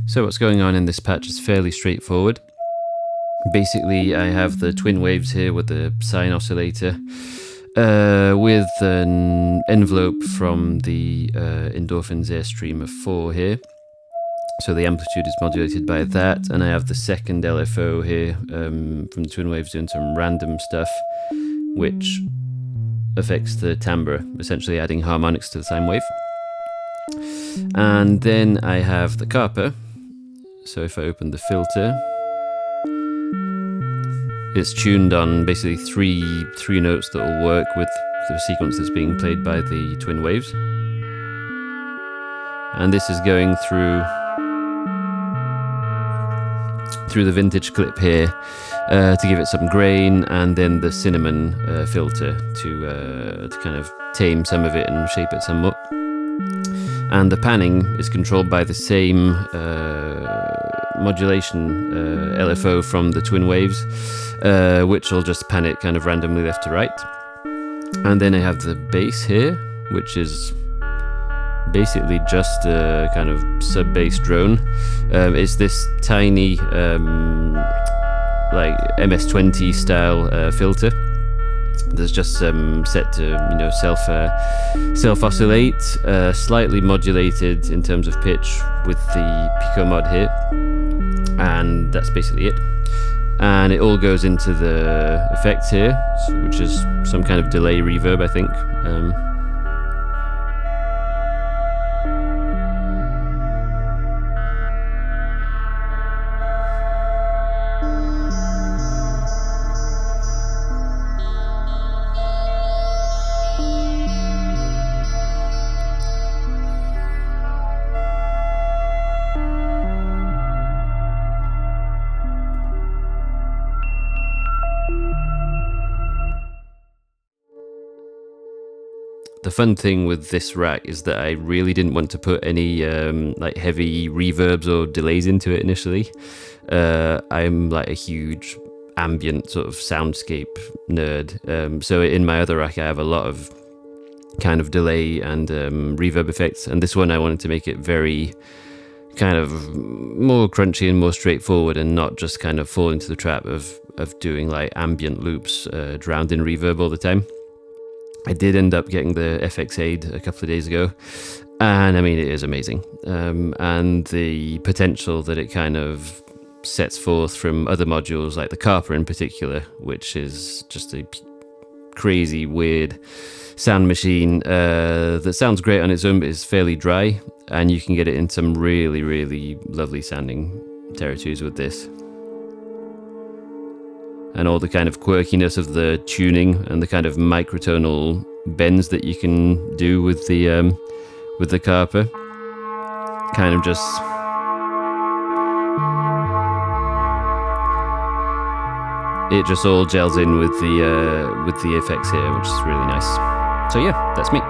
So what's going on in this patch is fairly straightforward. Basically, I have the twin waves here with the sine oscillator, with an envelope from the Endorphin's Airstreamer 4 here. So the amplitude is modulated by that, and I have the second LFO here from the twin waves doing some random stuff, which affects the timbre, essentially adding harmonics to the sine wave. And then I have the kHarper. So if I open the filter, it's tuned on basically three notes that will work with the sequence that's being played by the twin waves. And this is going through the vintage clip here to give it some grain, and then the cinnamon filter to kind of tame some of it and shape it somewhat. And the panning is controlled by the same modulation LFO from the twin waves, which will just pan it kind of randomly left to right. And then I have the bass here, which is basically just a kind of sub-bass drone. It's this tiny like MS-20 style filter that's just set to self-oscillate, slightly modulated in terms of pitch with the Pico mod here, and that's basically it. And it all goes into the effect here, which is some kind of delay reverb, I think. The fun thing with this rack is that I really didn't want to put any like heavy reverbs or delays into it initially. I'm like a huge ambient sort of soundscape nerd. So in my other rack I have a lot of kind of delay and reverb effects, and this one I wanted to make it very kind of more crunchy and more straightforward, and not just kind of fall into the trap of doing like ambient loops drowned in reverb all the time. I did end up getting the FX Aid a couple of days ago, and I mean, it is amazing. And the potential that it kind of sets forth from other modules, like the kHarper in particular, which is just a crazy, weird sound machine that sounds great on its own, but is fairly dry, and you can get it in some really, really lovely sounding territories with this. And all the kind of quirkiness of the tuning and the kind of microtonal bends that you can do with the kHarper, kind of just it just all gels in with the effects here, which is really nice. So yeah, that's me.